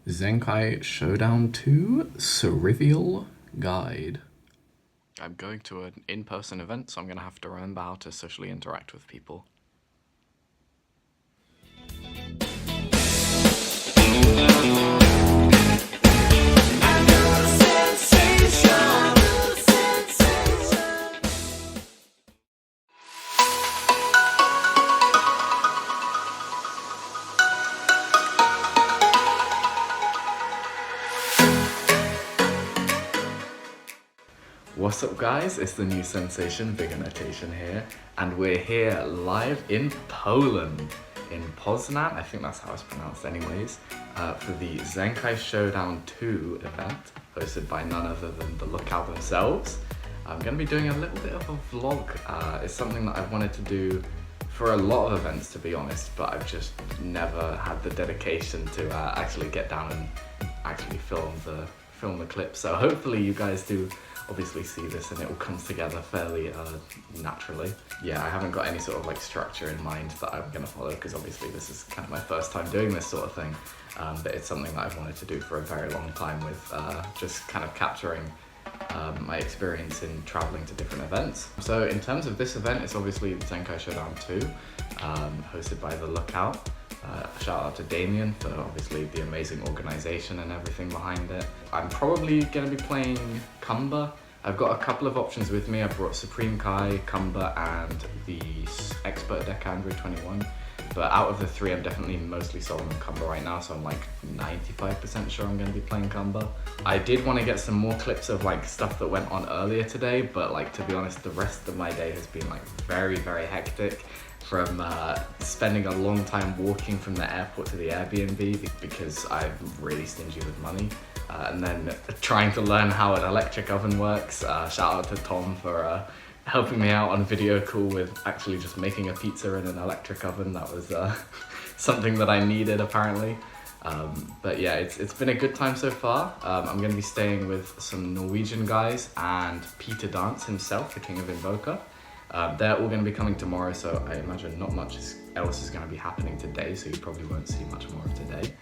ZENKAI Showdown 2 Surreal Guide. I'm going to an in-person event, so I'm going to have to remember how to socially interact with people. What's up guys, it's the new sensation, Bigger Notation here, and we're here live in Poland, in Poznan, I think that's how it's pronounced anyways, for the ZENKAI Showdown 2 event, hosted by none other than the Lookout themselves. I'm going to be doing a little bit of a vlog. It's something that I've wanted to do for a lot of events, to be honest, but I've just never had the dedication to actually get down and actually film the clip, so hopefully you guys do obviously see this and it all comes together fairly naturally. Yeah, I haven't got any sort of like structure in mind that I'm gonna follow because obviously this is kind of my first time doing this sort of thing, but it's something that I've wanted to do for a very long time with just kind of capturing my experience in traveling to different events. So in terms of this event, it's obviously ZENKAI Showdown 2, hosted by The Lookout. Shout out to Damien for obviously the amazing organization and everything behind it. I'm probably going to be playing Kumba. I've got a couple of options with me. I brought Supreme Kai, Kumba and the Expert deck Android 21. But out of the three, I'm definitely mostly sold on Kumba right now, so I'm like 95% sure I'm going to be playing Kumba. I did want to get some more clips of like stuff that went on earlier today, but like to be honest, the rest of my day has been like very hectic. From spending a long time walking from the airport to the Airbnb because I'm really stingy with money, and then trying to learn how an electric oven works. Shout out to Tom for helping me out on video call with actually just making a pizza in an electric oven. That was something that I needed apparently. But yeah, it's been a good time so far. I'm going to be staying with some Norwegian guys and Peter Dance himself, the King of Invoker. They're all going to be coming tomorrow, so I imagine not much else is going to be happening today, so you probably won't see much more of today.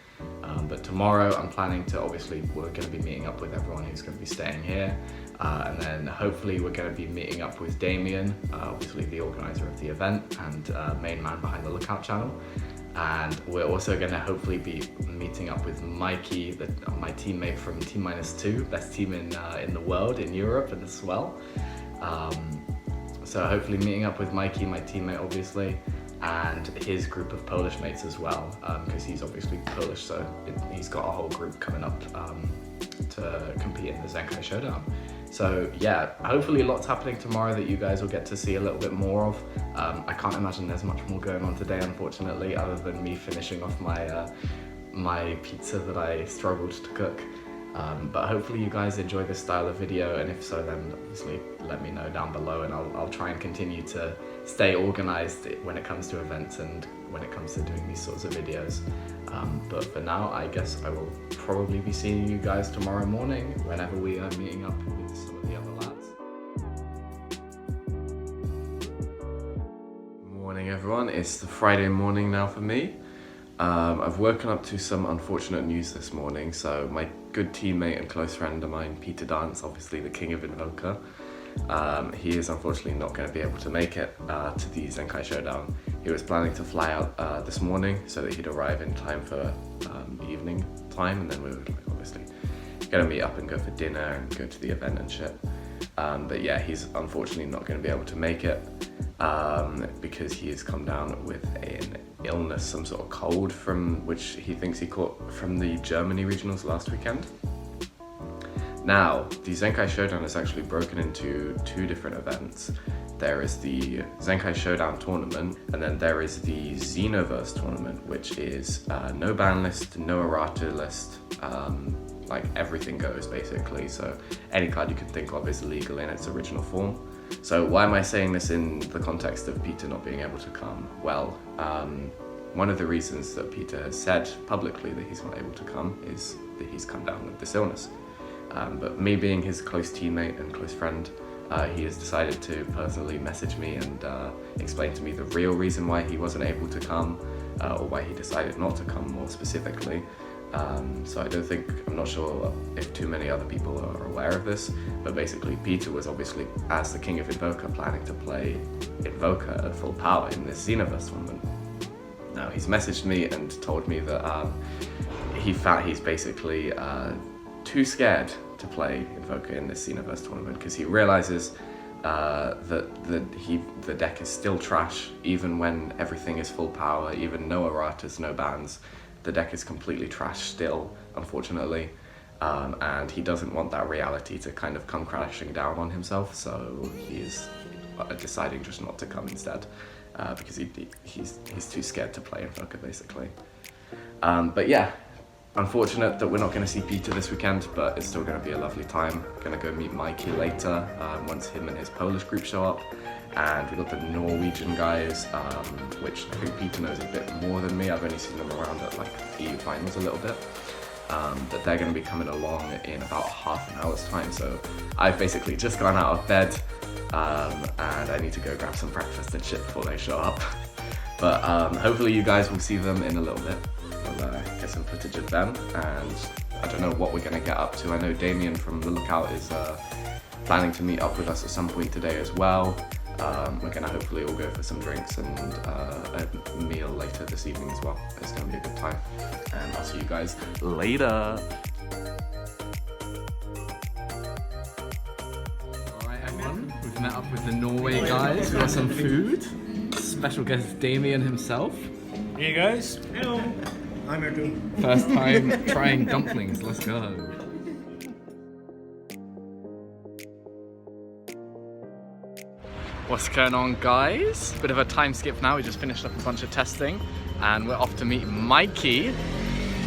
But tomorrow I'm planning to, obviously, we're going to be meeting up with everyone who's going to be staying here. And then hopefully we're going to be meeting up with Damien, obviously the organizer of the event and main man behind the Lookout channel. And we're also going to hopefully be meeting up with Mikey, my teammate from T-2, best team in the world, in Europe and as well. So hopefully meeting up with Mikey, my teammate obviously, and his group of Polish mates as well, because he's obviously Polish, so he's got a whole group coming up to compete in the ZENKAI Showdown. So yeah, hopefully lots happening tomorrow that you guys will get to see a little bit more of. I can't imagine there's much more going on today, unfortunately, other than me finishing off my pizza that I struggled to cook. But hopefully you guys enjoy this style of video, and if so, then obviously let me know down below, and I'll try and continue to stay organized when it comes to events and when it comes to doing these sorts of videos. But for now, I guess I will probably be seeing you guys tomorrow morning whenever we are meeting up with some of the other lads. Morning everyone, it's the Friday morning now for me. I've woken up to some unfortunate news this morning. So my good teammate and close friend of mine, Peter Dance, obviously the King of Invoker, he is unfortunately not going to be able to make it to the ZENKAI Showdown. He was planning to fly out this morning so that he'd arrive in time for the evening time, and then we would obviously going to meet up and go for dinner and go to the event and shit. But yeah, he's unfortunately not going to be able to make it because he has come down with an illness, some sort of cold, from which he thinks he caught from the Germany regionals last weekend. Now, the ZENKAI Showdown is actually broken into two different events. There is the ZENKAI Showdown tournament, and then there is the Xenoverse tournament, which is no ban list, no errata list, like everything goes basically. So any card you can think of is legal in its original form. So why am I saying this in the context of Peter not being able to come? Well, one of the reasons that Peter has said publicly that he's not able to come is that he's come down with this illness. But me being his close teammate and close friend, he has decided to personally message me and explain to me the real reason why he wasn't able to come, or why he decided not to come more specifically. So I don't think, I'm not sure if too many other people are aware of this, but basically Peter was obviously, as the King of Invoker, planning to play Invoker at full power in this Xenoverse tournament. Now he's messaged me and told me that he's basically too scared to play Invoker in this Xenoverse tournament because he realizes that the deck is still trash even when everything is full power, even no erratas, no bans. The deck is completely trash still, unfortunately, and he doesn't want that reality to kind of come crashing down on himself, so he's deciding just not to come instead, because he's too scared to play Invoker, basically. But yeah, unfortunate that we're not going to see Peter this weekend, but it's still going to be a lovely time. Going to go meet Mikey later, once him and his Polish group show up. And we got the Norwegian guys, which I think Peter knows a bit more than me. I've only seen them around at like EU finals a little bit. But they're going to be coming along in about half an hour's time. So I've basically just gone out of bed, and I need to go grab some breakfast and shit before they show up. But hopefully you guys will see them in a little bit. We'll get some footage of them, and I don't know what we're going to get up to. I know Damien from The Lookout is planning to meet up with us at some point today as well. We're going to hopefully all go for some drinks and a meal later this evening as well. It's going to be a good time, and I'll see you guys later. Alright everyone, we've met up with the Norway guys. We've got some food. Special guest Damien himself. Hey guys. Hello. I'm here too. First time trying dumplings, let's go. What's going on, guys? Bit of a time skip now, we just finished up a bunch of testing and we're off to meet Mikey,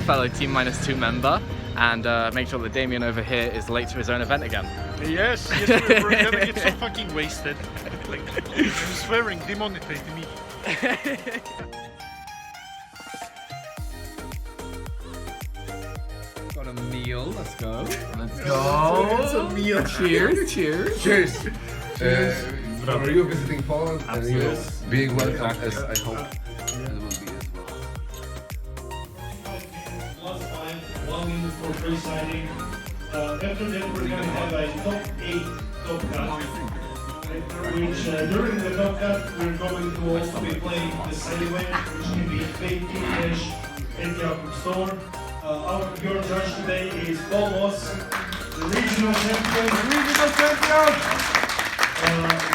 fellow Team -2 member, and make sure that Damien over here is late to his own event again. Yes, we're gonna get so fucking wasted. Like, I'm swearing, demonetize me. Got a meal, let's go. Let's go. It's a meal. Cheers, cheers. Cheers. For you visiting Poland and you being welcome as I hope it will be as well. Last time, 1 minute for pre-signing. After that, we're going to have a top 8 top cut. Which during the top cut, we're going to also be playing the side event, which can be paid in cash at the Outlook store. Your judge today is Paul Moss, the regional champion.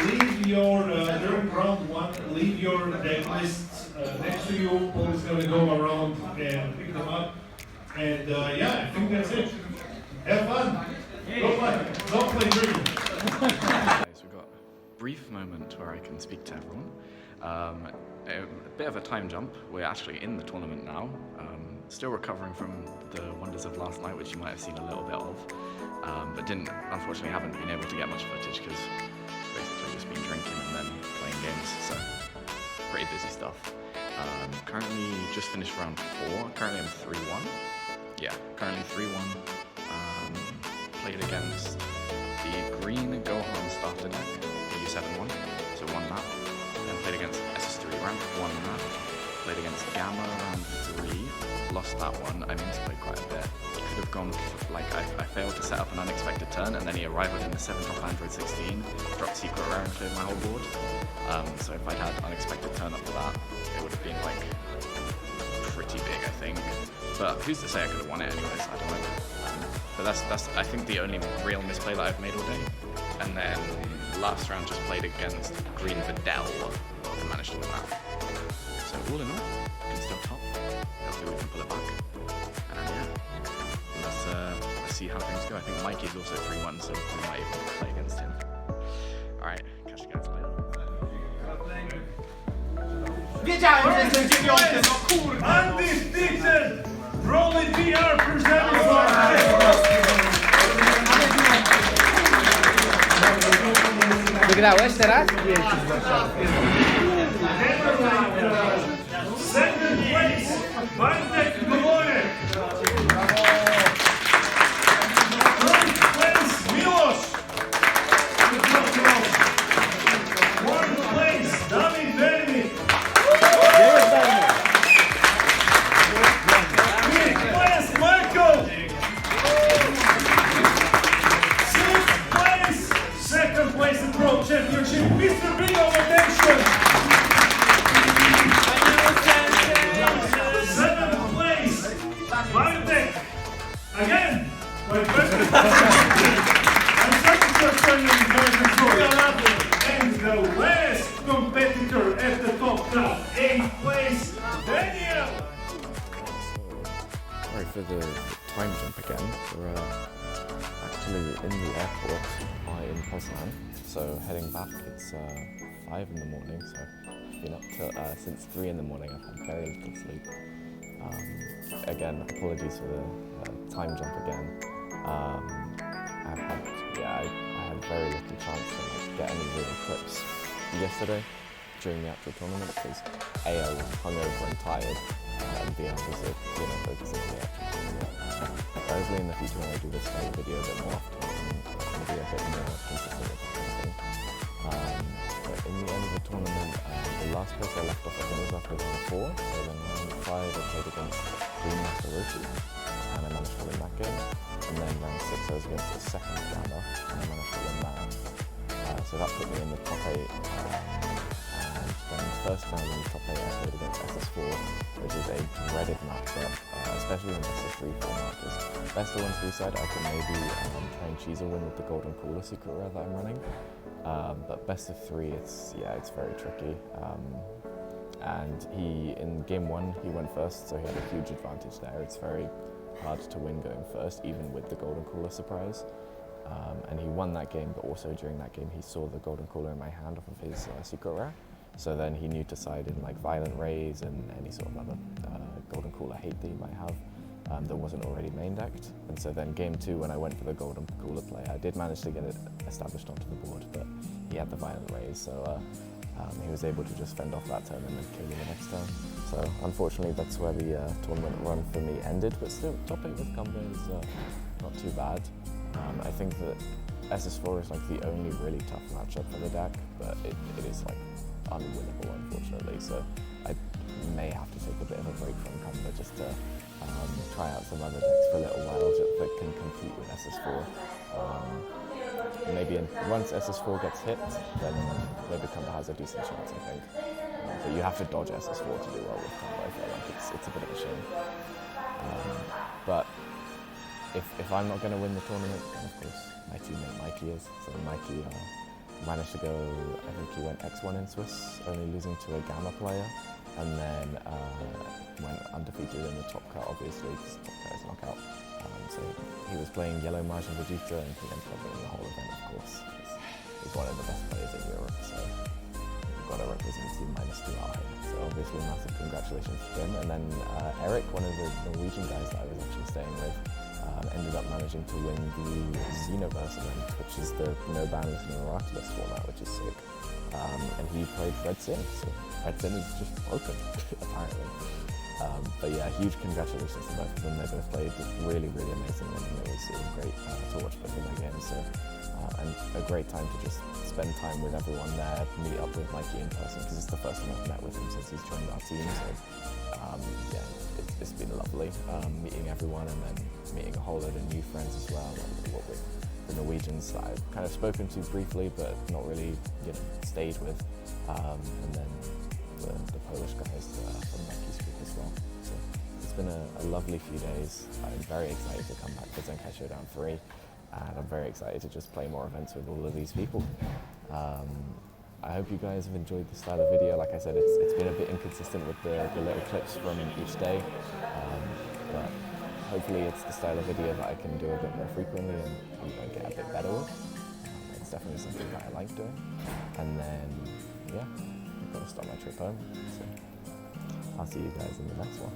Leave your, during round 1, leave your deck lists next to you. Paul is going to go around and pick them up. And yeah, I think that's it. Have fun. Go play. Don't play green. We've got a brief moment where I can speak to everyone. A bit of a time jump. We're actually in the tournament now. Still recovering from the wonders of last night, which you might have seen a little bit of. But unfortunately haven't been able to get much footage because basically just been drinking and then playing games, so pretty busy stuff. Currently just finished round 4, currently I'm 3-1. Yeah, currently 3-1. Played against the green Gohan starter deck, EU 7-1, so won that. Then played against S3 rank, won that. Played against Gamma round 3, lost that one. I misplayed quite a bit. Could have gone, like, I failed to set up an unexpected turn, and then he arrived in the 7th off Android 16, dropped secret rare and cleared my whole board. So if I'd had unexpected turn up to that, it would have been, like, pretty big, I think. But who's to say I could have won it anyways, I don't know. But that's I think the only real misplay that I've made all day. And then last round just played against Green Videl and managed to win that. So all in all, I'm still top. Hopefully we can pull it back. And yeah, let's see how things go. I think Mikey's also 3-1, so we might even play against him. Alright, catch you guys later. Wiedziałem, że jestem 9, no kurwa! Undefeated! Rolly PR presents Wygrałeś teraz? second place, Bartek Dowolek. Third place, Miłosz. Fourth place, Dawid Wernik. Fifth place, Biotech! Again! My first I'm second and the last competitor at the top club, 8th place, Daniel! Sorry for the time jump again. We're actually in the airport in Poznan, so heading back. It's 5 in the morning, so I've been up since 3 in the morning. I've had very little sleep. Again, apologies for the time jump again. I had very little chance to get any real clips yesterday during the actual tournament because A, I was hungover and tired, and B, I was focusing on the actual tournament. Hopefully in the future when I do this kind of video a bit more often, I can be a bit more consistent with that kind of thing. But in the end of the tournament, the last place I left off I think was after round 4, so then round 5 I played against Master Roshi, and I managed to win that game. And then round 6 I was against the second Gamma, and I managed to win that. So that put me in the top 8. And then the first round in the top 8 I played against SS4, which is a dreaded matchup, especially in the SS3 format, because best of 1-3 side I can maybe try and cheese a win with the golden cooler secret rare that I'm running. But best of 3, it's very tricky. And in game 1 he went first, so he had a huge advantage there. It's very hard to win going first, even with the golden cooler surprise. And he won that game, but also during that game he saw the golden cooler in my hand off of his secret rare. So then he knew to side in like Violent Rays and any sort of other golden cooler hate that he might have that wasn't already main decked. And so then game 2, when I went for the golden cooler play, I did manage to get it established onto the board, but he had the Violent Rays, so he was able to just fend off that turn and then kill me the next turn. So unfortunately that's where the tournament run for me ended, but still top 8 with combo is not too bad. I think that SS4 is like the only really tough matchup for the deck, but it is like unwinnable unfortunately, so I may have to take a bit of a break from combo just to try out some other decks for a little while that can compete with SS4. Maybe once SS4 gets hit, then maybe combo has a decent chance, I think. But you have to dodge SS4 to do well with combo. I feel like it's a bit of a shame. But if I'm not going to win the tournament, then of course my teammate Mikey is. So Mikey managed to go, I think he went X1 in Swiss, only losing to a Gamma player, and then went undefeated in the top cut, obviously, because top cut is knockout. So he was playing Yellow Mage and Vegeta, and he ended up winning the whole event, of course. He's one of the best players in Europe, so we've got to represent Team -2 out here. So obviously massive congratulations to him. And then Eric, one of the Norwegian guys that I was actually staying with, ended up managing to win the Xenoverse event, which is the no ban with no Miraculous format, which is sick. And he played Red Sin, so Red Sin is just broken, apparently. But yeah, huge congratulations to both of them. They both played really, really amazingly, and it was great to watch both of their games. So, and a great time to just spend time with everyone there, meet up with Mikey in person, because it's the first time I've met with him since he's joined our team. So yeah, it's been lovely meeting everyone, and then meeting a whole load of new friends as well. With the Norwegians that I've kind of spoken to briefly, but not really stayed with, and then the Polish guys from Mikey's group as well. So it's been a lovely few days. I'm very excited to come back to ZENKAI SHOWDOWN 3, and I'm very excited to just play more events with all of these people. I hope you guys have enjoyed the style of video. Like I said, it's been a bit inconsistent with the little clips from each day, but hopefully it's the style of video that I can do a bit more frequently and get a bit better with. It's definitely something that I like doing. And then, yeah, I've got to start my trip home. So I'll see you guys in the next one.